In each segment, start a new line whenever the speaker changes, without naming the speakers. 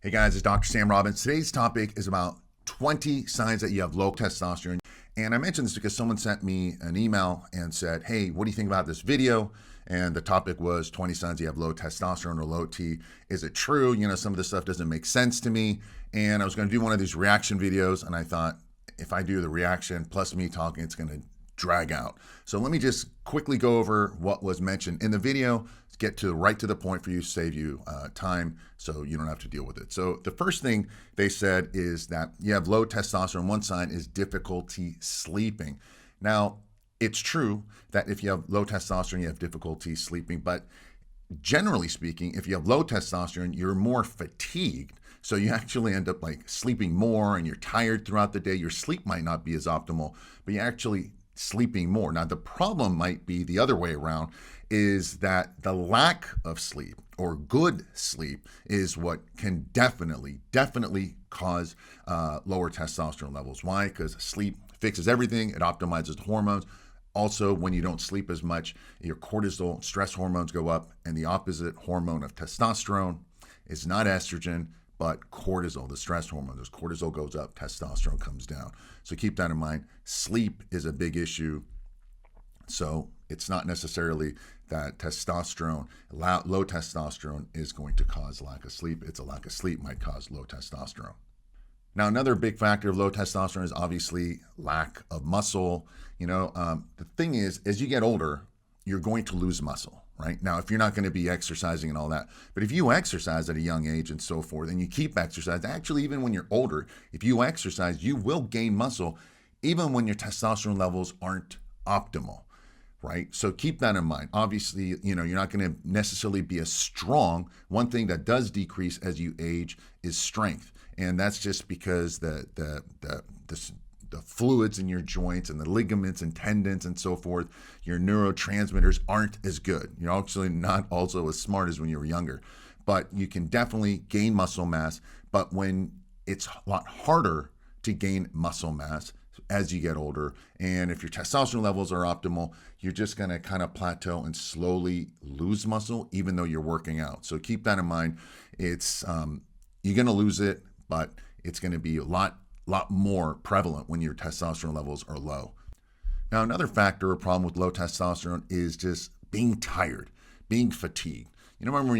Hey guys, it's DrSamRobbins. Today's topic is about 20 signs that you have low testosterone. And I mentioned this because someone sent me an email and said, hey, what do you think about this video? And the topic was 20 signs you have low testosterone or low T. Is it true? You know, some of this stuff doesn't make sense to me. And I was going to do one of these reaction videos. And I thought if I do the reaction plus me talking, it's going to drag out. So let me just quickly go over what was mentioned in the video, get to right to the point for you, save you time so you don't have to deal with it. So the first thing they said is that you have low testosterone. One sign is difficulty sleeping. Now, it's true that if you have low testosterone, you have difficulty sleeping, but generally speaking, if you have low testosterone, you're more fatigued. So you actually end up like sleeping more and you're tired throughout the day. Your sleep might not be as optimal, but you actually sleeping more. Now, the problem might be the other way around, is that the lack of sleep or good sleep is what can definitely cause lower testosterone levels. Why? Because sleep fixes everything. It optimizes the hormones. Also, when you don't sleep as much, your cortisol, stress hormones go up, and the opposite hormone of testosterone is not estrogen, but cortisol, the stress hormone. As cortisol goes up, testosterone comes down. So keep that in mind. Sleep is a big issue. So it's not necessarily that testosterone, low testosterone is going to cause lack of sleep. It's a lack of sleep might cause low testosterone. Now, another big factor of low testosterone is obviously lack of muscle. You know, the thing is, as you get older, you're going to lose muscle, right? Now, if you're not going to be exercising and all that, but if you exercise at a young age and so forth, and you keep exercising, actually, even when you're older, if you exercise, you will gain muscle, even when your testosterone levels aren't optimal, right? So keep that in mind. Obviously, you know, you're not going to necessarily be as strong. One thing that does decrease as you age is strength. And that's just because the fluids in your joints and the ligaments and tendons and so forth, your neurotransmitters aren't as good. You're actually not also as smart as when you were younger, but you can definitely gain muscle mass. But when it's a lot harder to gain muscle mass as you get older, and if your testosterone levels are optimal, you're just going to kind of plateau and slowly lose muscle, even though you're working out. So keep that in mind. It's you're going to lose it, but it's going to be a lot more prevalent when your testosterone levels are low. Now, another factor or problem with low testosterone is just being tired, being fatigued. You know, remember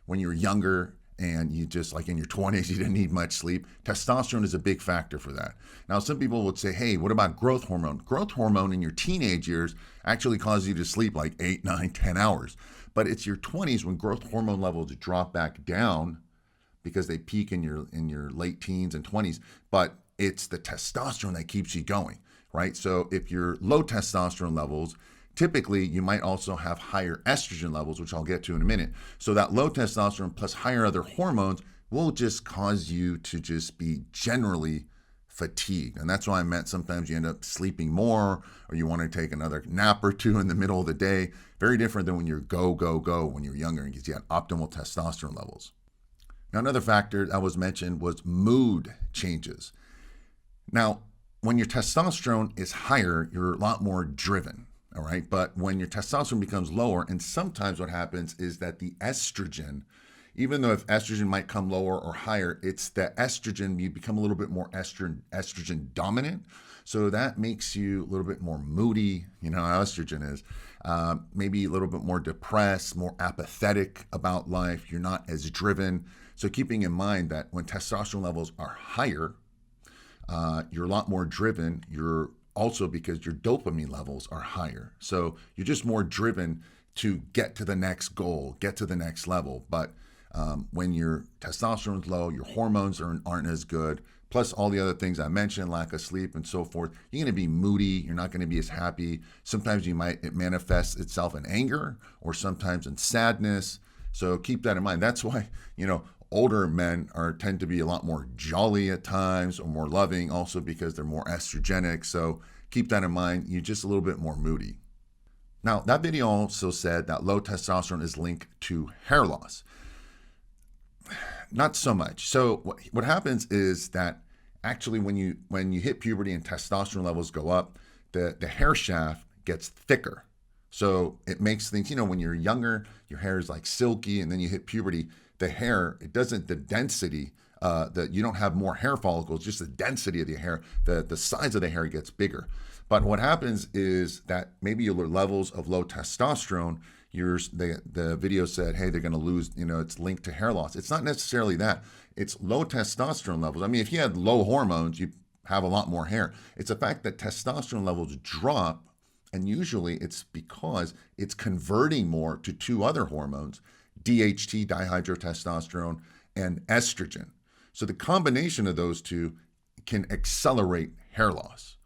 when you were younger and you just like in your 20s, you didn't need much sleep? Testosterone is a big factor for that. Now, some people would say, hey, what about growth hormone? Growth hormone in your teenage years actually causes you to sleep like 8, 9, 10 hours. But it's your 20s when growth hormone levels drop back down because they peak in your late teens and 20s, but it's the testosterone that keeps you going, right? So if you're low testosterone levels, typically you might also have higher estrogen levels, which I'll get to in a minute. So that low testosterone plus higher other hormones will just cause you to just be generally fatigued. And that's why I meant sometimes you end up sleeping more, or you want to take another nap or two in the middle of the day. Very different than when you're go when you're younger and you have optimal testosterone levels. Now, another factor that was mentioned was mood changes. Now, when your testosterone is higher, you're a lot more driven, all right? But when your testosterone becomes lower, and sometimes what happens is that the estrogen, even though if estrogen might come lower or higher, it's the estrogen, you become a little bit more estrogen dominant. So that makes you a little bit more moody, you know how estrogen is, maybe a little bit more depressed, more apathetic about life. You're not as driven. So keeping in mind that when testosterone levels are higher, you're a lot more driven. You're also because your dopamine levels are higher. So you're just more driven to get to the next goal, get to the next level. But when your testosterone is low, your hormones aren't as good, plus all the other things I mentioned, lack of sleep and so forth, you're going to be moody. You're not going to be as happy. Sometimes it manifests itself in anger or sometimes in sadness. So keep that in mind. That's why, you know, older men tend to be a lot more jolly at times or more loving, also because they're more estrogenic. So keep that in mind. You're just a little bit more moody. Now, that video also said that low testosterone is linked to hair loss. Not so much. So what happens is that actually when you hit puberty and testosterone levels go up, the hair shaft gets thicker. So it makes things, you know, when you're younger, your hair is like silky, and then you hit puberty, the hair, it doesn't, the density, that you don't have more hair follicles, just the density of the hair, the size of the hair gets bigger. But what happens is that maybe your levels of low testosterone, the video said, hey, they're going to lose, it's linked to hair loss. It's not necessarily that. It's low testosterone levels. I mean, if you had low hormones, you have a lot more hair. It's the fact that testosterone levels drop, and usually it's because it's converting more to two other hormones, DHT, dihydrotestosterone, and estrogen. So the combination of those two can accelerate hair loss.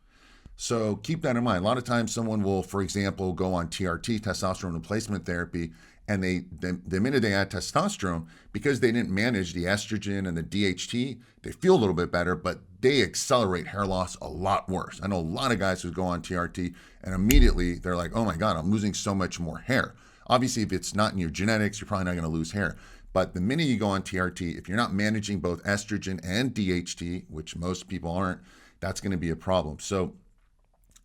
So keep that in mind. A lot of times someone will, for example, go on TRT, testosterone replacement therapy, and the minute they add testosterone, because they didn't manage the estrogen and the DHT, they feel a little bit better, but they accelerate hair loss a lot worse. I know a lot of guys who go on TRT and immediately they're like, oh my God, I'm losing so much more hair. Obviously, if it's not in your genetics, you're probably not going to lose hair. But the minute you go on TRT, if you're not managing both estrogen and DHT, which most people aren't, that's going to be a problem. So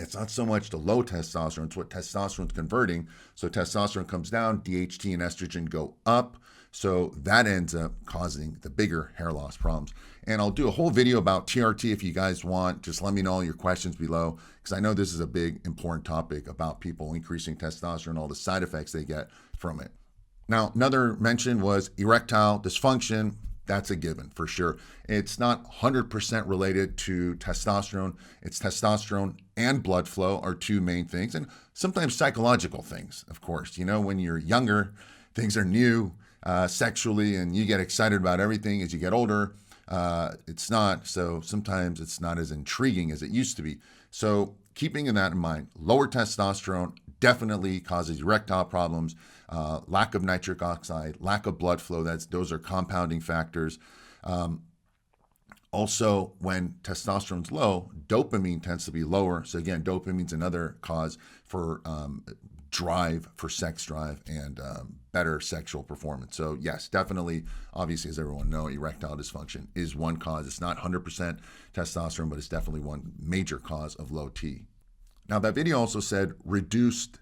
it's not so much the low testosterone, it's what testosterone's converting. So testosterone comes down, DHT and estrogen go up. So that ends up causing the bigger hair loss problems. And I'll do a whole video about TRT if you guys want. Just let me know all your questions below, because I know this is a big, important topic about people increasing testosterone, all the side effects they get from it. Now, another mention was erectile dysfunction. That's a given for sure. It's not 100% related to testosterone. It's testosterone and blood flow are two main things, and sometimes psychological things, of course. When you're younger, things are new sexually, and you get excited about everything. As you get older, it's not. So sometimes it's not as intriguing as it used to be. So keeping that in mind, lower testosterone definitely causes erectile problems, lack of nitric oxide, lack of blood flow. Those are compounding factors. Also, when testosterone's low, dopamine tends to be lower. So again, dopamine's another cause for drive, for sex drive, and better sexual performance. So yes, definitely, obviously, as everyone knows, erectile dysfunction is one cause. It's not 100% testosterone, but it's definitely one major cause of low T. Now, that video also said reduced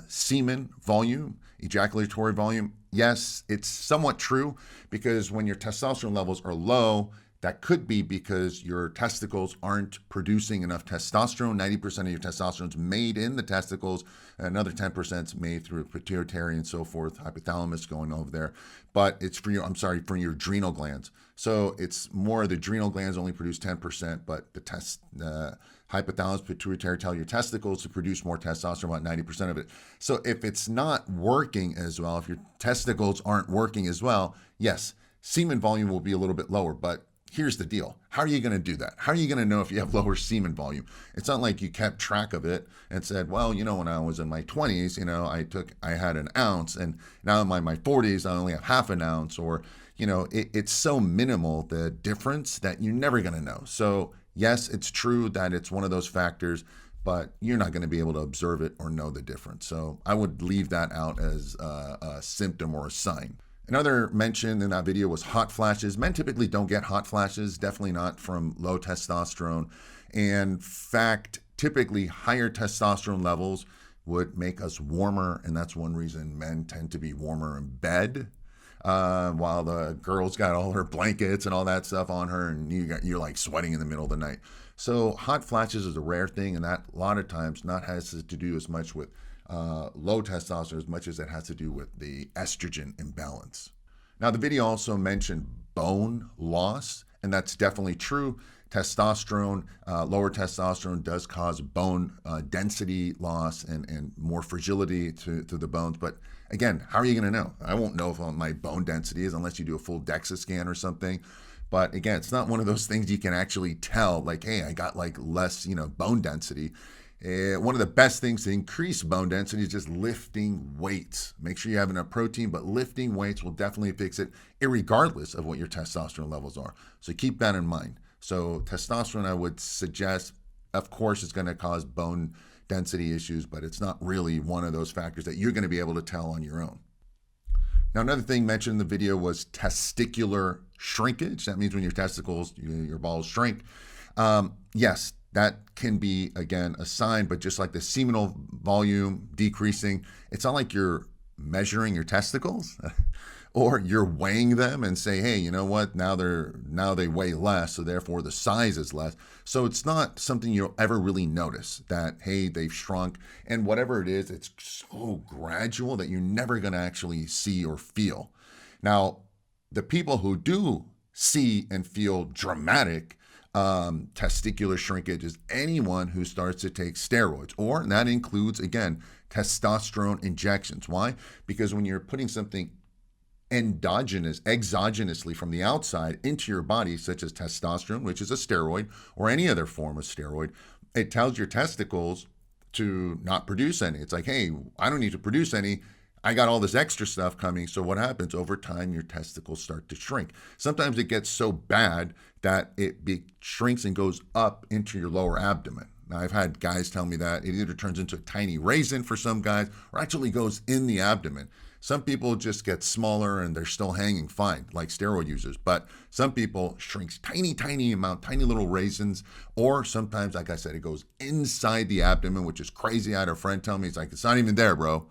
semen volume, ejaculatory volume. Yes, it's somewhat true, because when your testosterone levels are low, that could be because your testicles aren't producing enough testosterone. 90% of your testosterone is made in the testicles. Another 10% is made through pituitary and so forth, hypothalamus going over there. But it's for your adrenal glands. So it's more the adrenal glands only produce 10%, but the hypothalamus, pituitary tell your testicles to produce more testosterone, about 90% of it. So if it's not working as well, if your testicles aren't working as well, yes, semen volume will be a little bit lower, but here's the deal. How are you going to do that? How are you going to know if you have lower semen volume? It's not like you kept track of it and said, well, when I was in my 20s, I had an ounce, and now in my 40s, I only have half an ounce, or, it's so minimal, the difference, that you're never going to know. So yes, it's true that it's one of those factors, but you're not going to be able to observe it or know the difference. So I would leave that out as a symptom or a sign. Another mention in that video was hot flashes. Men typically don't get hot flashes, definitely not from low testosterone. In fact, typically higher testosterone levels would make us warmer, and that's one reason men tend to be warmer in bed, while the girl's got all her blankets and all that stuff on her, and you're like sweating in the middle of the night. So hot flashes is a rare thing, and that a lot of times not has to do as much with low testosterone as much as it has to do with the estrogen imbalance. Now, the video also mentioned bone loss, and that's definitely true. Testosterone, lower testosterone does cause bone density loss and more fragility to the bones. But again, how are you going to know? I won't know if my bone density is unless you do a full DEXA scan or something. But again, it's not one of those things you can actually tell, like, hey, I got like less, bone density. One of the best things to increase bone density is just lifting weights. Make sure you have enough protein, but lifting weights will definitely fix it, irregardless of what your testosterone levels are. So keep that in mind. So testosterone, I would suggest, of course, it's going to cause bone density issues, but it's not really one of those factors that you're going to be able to tell on your own. Now, another thing mentioned in the video was testicular shrinkage. That means when your testicles, your balls shrink. Yes, that can be, again, a sign, but just like the seminal volume decreasing, it's not like you're measuring your testicles or you're weighing them and say, hey, you know what? Now they weigh less, so therefore the size is less. So it's not something you'll ever really notice that, hey, they've shrunk. And whatever it is, it's so gradual that you're never going to actually see or feel. Now, the people who do see and feel dramatic testicular shrinkage is anyone who starts to take steroids, or and that includes, again, testosterone injections. Why? Because when you're putting something exogenously from the outside into your body, such as testosterone, which is a steroid, or any other form of steroid, it tells your testicles to not produce any. It's like, hey, I don't need to produce any. I got all this extra stuff coming. So what happens over time, your testicles start to shrink. Sometimes it gets so bad that it shrinks and goes up into your lower abdomen. Now, I've had guys tell me that it either turns into a tiny raisin for some guys or actually goes in the abdomen. Some people just get smaller and they're still hanging fine, like steroid users. But some people shrinks tiny amount, tiny little raisins. Or sometimes, like I said, it goes inside the abdomen, which is crazy. I had a friend tell me, he's like, it's not even there, bro.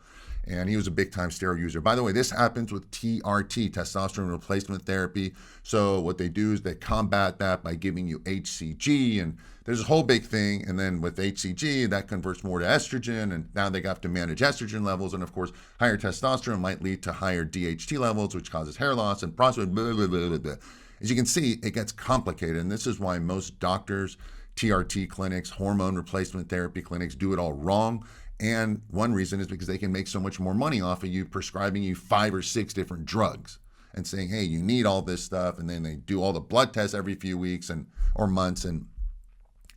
And he was a big time steroid user. By the way, this happens with TRT, testosterone replacement therapy. So what they do is they combat that by giving you HCG, and there's a whole big thing. And then with HCG, that converts more to estrogen, and now they have to manage estrogen levels. And of course, higher testosterone might lead to higher DHT levels, which causes hair loss and prostate, blah, blah, blah, blah, blah. As you can see, it gets complicated. And this is why most doctors, TRT clinics, hormone replacement therapy clinics do it all wrong. And one reason is because they can make so much more money off of you prescribing you 5 or 6 different drugs and saying, hey, you need all this stuff. And then they do all the blood tests every few weeks or months, and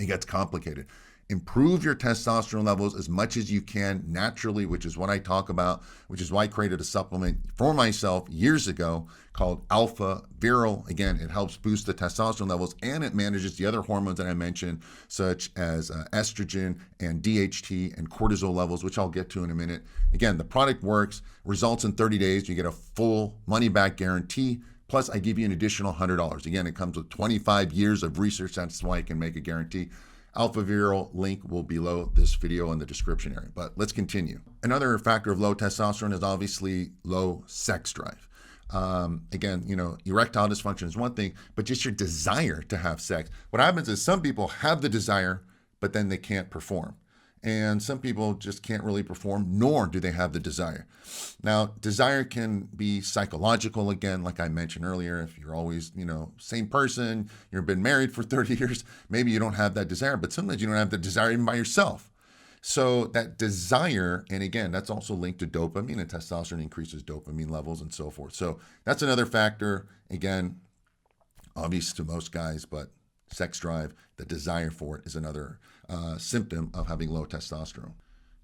it gets complicated. Improve your testosterone levels as much as you can naturally, which is what I talk about, which is why I created a supplement for myself years ago called Alpha Virile. Again, it helps boost the testosterone levels, and it manages the other hormones that I mentioned, such as estrogen and DHT and cortisol levels, which I'll get to in a minute. Again, the product works, results in 30 days. You get a full money-back guarantee. Plus, I give you an additional $100. Again, it comes with 25 years of research. That's why I can make a guarantee. Alpha Virile link will be below this video in the description area. But let's continue. Another factor of low testosterone is obviously low sex drive. Again, erectile dysfunction is one thing, but just your desire to have sex. What happens is some people have the desire, but then they can't perform. And some people just can't really perform, nor do they have the desire. Now, desire can be psychological, again, like I mentioned earlier. If you're always, same person, you've been married for 30 years, maybe you don't have that desire, but sometimes you don't have the desire even by yourself. So that desire, and again, that's also linked to dopamine, and testosterone increases dopamine levels and so forth. So that's another factor, again, obvious to most guys, but sex drive, the desire for it is another symptom of having low testosterone.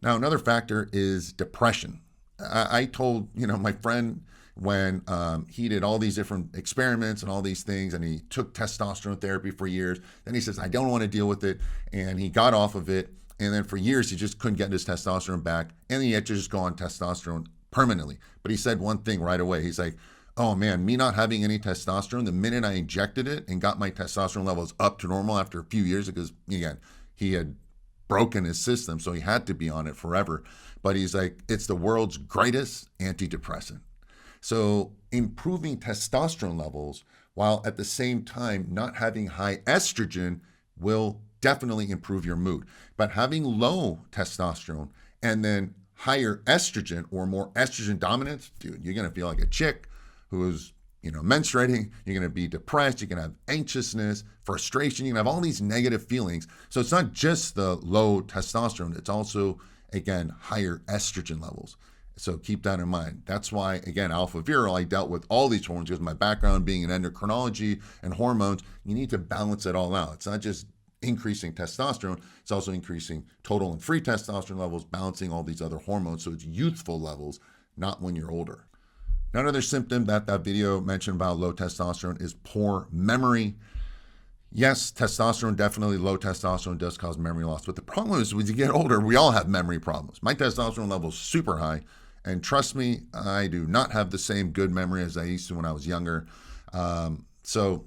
Now, another factor is depression. I told, my friend when he did all these different experiments and all these things, and he took testosterone therapy for years. Then he says, I don't want to deal with it. And he got off of it. And then for years, he just couldn't get his testosterone back. And he had to just go on testosterone permanently. But he said one thing right away. He's like, oh man, me not having any testosterone, the minute I injected it and got my testosterone levels up to normal after a few years, because again, he had broken his system, so he had to be on it forever. But he's like, it's the world's greatest antidepressant. So improving testosterone levels while at the same time not having high estrogen will definitely improve your mood. But having low testosterone and then higher estrogen or more estrogen dominance, dude, you're going to feel like a chick who's menstruating. You're going to be depressed. You're going to have anxiousness, frustration. You're going to have all these negative feelings. So it's not just the low testosterone. It's also, again, higher estrogen levels. So keep that in mind. That's why, again, Alpha Virile, I dealt with all these hormones because my background being in endocrinology and hormones, you need to balance it all out. It's not just increasing testosterone. It's also increasing total and free testosterone levels, balancing all these other hormones. So it's youthful levels, not when you're older. Now, another symptom that video mentioned about low testosterone is poor memory. Yes, testosterone, definitely low testosterone does cause memory loss. But the problem is when you get older, we all have memory problems. My testosterone level is super high. And trust me, I do not have the same good memory as I used to when I was younger. So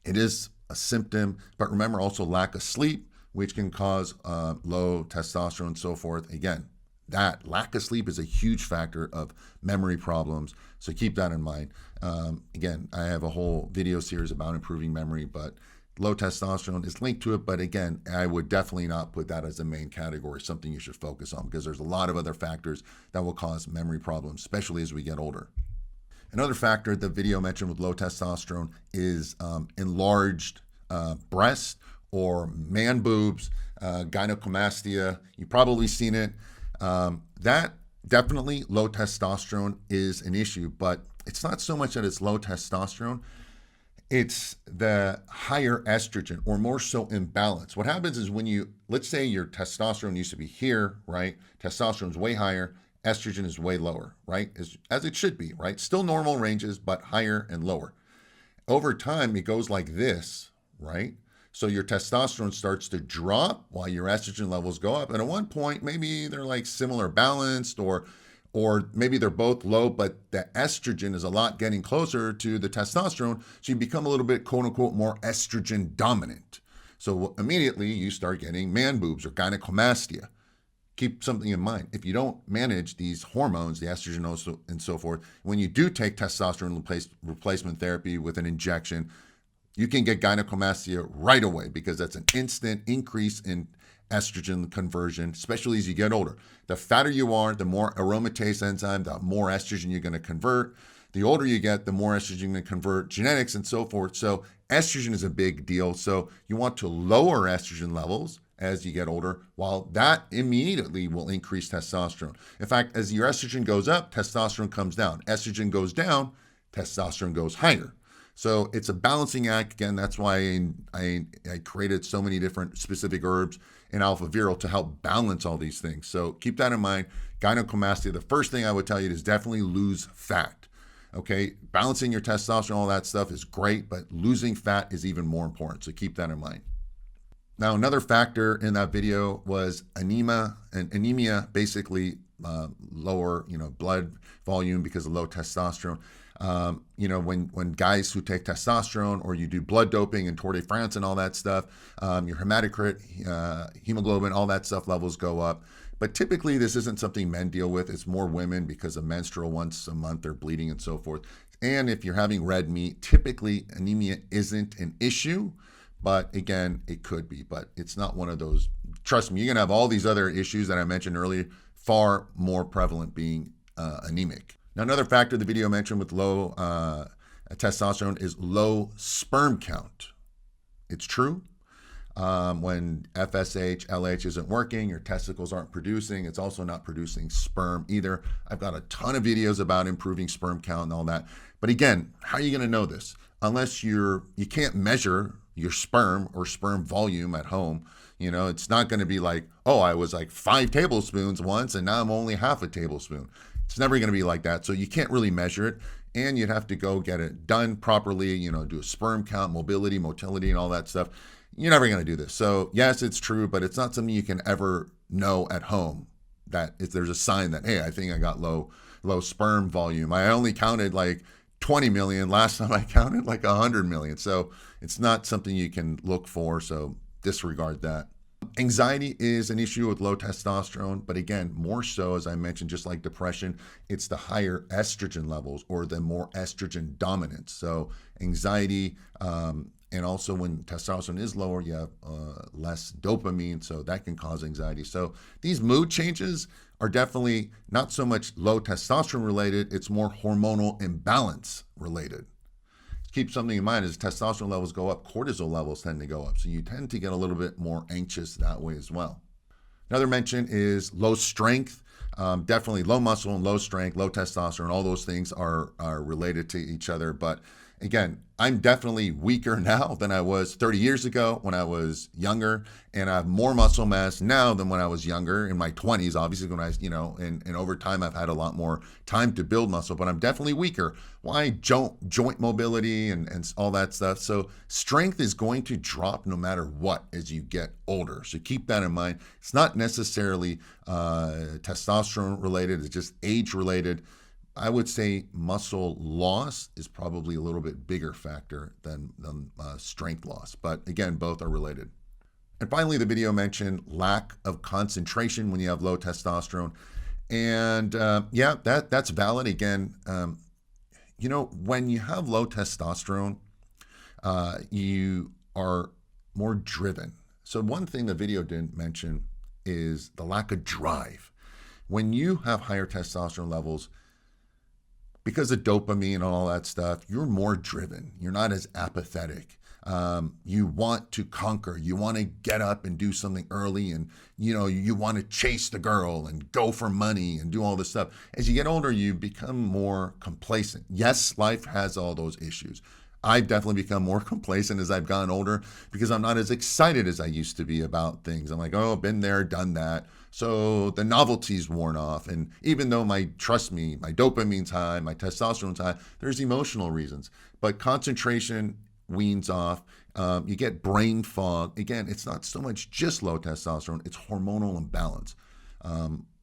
it is a symptom. But remember also lack of sleep, which can cause low testosterone and so forth. Again, that lack of sleep is a huge factor of memory problems. So keep that in mind. Again, I have a whole video series about improving memory, but low testosterone is linked to it. But again, I would definitely not put that as the main category, something you should focus on, because there's a lot of other factors that will cause memory problems, especially as we get older. Another factor the video mentioned with low testosterone is enlarged breasts or man boobs, gynecomastia. You've probably seen it. That definitely low testosterone is an issue, but it's not so much that it's low testosterone. It's the higher estrogen, or more so imbalance. What happens is when let's say your testosterone used to be here, right? Testosterone is way higher, estrogen is way lower, right? As it should be, right? Still normal ranges, but higher and lower. Over time, it goes like this, right? So your testosterone starts to drop while your estrogen levels go up. And at one point, maybe they're like similar balanced, or maybe they're both low, but the estrogen is a lot getting closer to the testosterone. So you become a little bit, quote unquote, more estrogen dominant. So immediately you start getting man boobs or gynecomastia. Keep something in mind. If you don't manage these hormones, the estrogen also, and so forth, when you do take testosterone replacement therapy with an injection, you can get gynecomastia right away, because that's an instant increase in estrogen conversion, especially as you get older. The fatter you are, the more aromatase enzyme, the more estrogen you're going to convert. The older you get, the more estrogen you're going to convert, genetics and so forth. So estrogen is a big deal. So you want to lower estrogen levels as you get older, while that immediately will increase testosterone. In fact, as your estrogen goes up, testosterone comes down. Estrogen goes down, testosterone goes higher. So it's a balancing act. Again, that's why I created so many different specific herbs in Alpha Viral to help balance all these things. So keep that in mind. Gynecomastia, the first thing I would tell you is definitely lose fat. Okay, balancing your testosterone, all that stuff is great, but losing fat is even more important. So keep that in mind. Now, another factor in that video was anemia, and anemia basically lower, blood volume because of low testosterone. When guys who take testosterone, or you do blood doping and Tour de France and all that stuff, your hematocrit, hemoglobin, all that stuff levels go up. But typically this isn't something men deal with. It's more women, because of menstrual once a month, they're bleeding and so forth. And if you're having red meat, typically anemia isn't an issue. But again, it could be, but it's not one of those. Trust me, you're going to have all these other issues that I mentioned earlier, far more prevalent being anemic. Now, another factor the video mentioned with low testosterone is low sperm count. It's true. When FSH, LH isn't working, your testicles aren't producing. It's also not producing sperm either. I've got a ton of videos about improving sperm count and all that. But again, how are you going to know this? Unless you can't measure your sperm or sperm volume at home. It's not going to be like, oh, I was like 5 tablespoons once and now I'm only half a tablespoon. It's never going to be like that. So you can't really measure it, and you'd have to go get it done properly, do a sperm count, motility, and all that stuff. You're never going to do this. So yes, it's true, but it's not something you can ever know at home, that if there's a sign that, hey, I think I got low sperm volume. I only counted like 20 million. Last time I counted like 100 million. So it's not something you can look for. So disregard that. Anxiety is an issue with low testosterone, but again, more so, as I mentioned, just like depression, it's the higher estrogen levels, or the more estrogen dominance. So anxiety, and also when testosterone is lower, you have less dopamine, so that can cause anxiety. So these mood changes are definitely not so much low testosterone related, it's more hormonal imbalance related. Keep something in mind, as testosterone levels go up, cortisol levels tend to go up. So you tend to get a little bit more anxious that way as well. Another mention is low strength. Definitely low muscle and low strength, low testosterone, all those things are related to each other. But again, I'm definitely weaker now than I was 30 years ago when I was younger, and I have more muscle mass now than when I was younger in my 20s, obviously, when I was, and over time I've had a lot more time to build muscle, but I'm definitely weaker. Why? Joint mobility and all that stuff. So strength is going to drop no matter what as you get older. So keep that in mind. It's not necessarily testosterone related, it's just age related. I would say muscle loss is probably a little bit bigger factor than strength loss. But again, both are related. And finally, the video mentioned lack of concentration when you have low testosterone. And yeah, that's valid. Again, when you have low testosterone, you are more driven. So one thing the video didn't mention is the lack of drive. When you have higher testosterone levels, because of dopamine and all that stuff, you're more driven. You're not as apathetic. You want to conquer. You want to get up and do something early, and you want to chase the girl and go for money and do all this stuff. As you get older, you become more complacent. Yes, life has all those issues. I've definitely become more complacent as I've gotten older because I'm not as excited as I used to be about things. I'm like, oh, been there, done that. So the novelty's worn off. And even though trust me, my dopamine's high, my testosterone's high, there's emotional reasons. But concentration weans off. You get brain fog. Again, it's not so much just low testosterone, it's hormonal imbalance.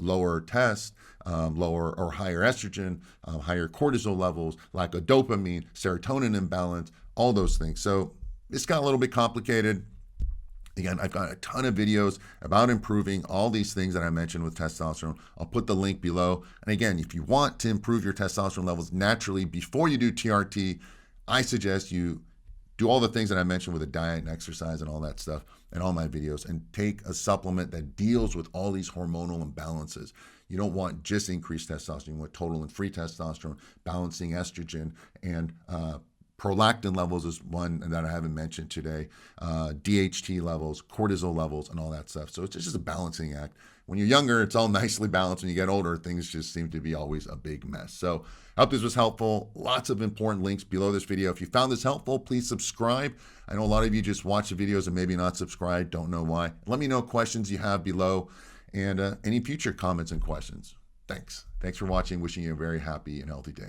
Lower test, lower or higher estrogen, higher cortisol levels, lack of dopamine, serotonin imbalance, all those things. So it's got a little bit complicated. Again, I've got a ton of videos about improving all these things that I mentioned with testosterone. I'll put the link below. And again, if you want to improve your testosterone levels naturally before you do TRT, I suggest you do all the things that I mentioned with a diet and exercise and all that stuff in all my videos, and take a supplement that deals with all these hormonal imbalances. You don't want just increased testosterone. You want total and free testosterone, balancing estrogen, and prolactin levels is one that I haven't mentioned today, DHT levels, cortisol levels, and all that stuff. So it's just a balancing act. When you're younger, it's all nicely balanced. When you get older, things just seem to be always a big mess. So I hope this was helpful. Lots of important links below this video. If you found this helpful, please subscribe. I know a lot of you just watch the videos and maybe not subscribe. Don't know why. Let me know questions you have below and any future comments and questions. Thanks. Thanks for watching. Wishing you a very happy and healthy day.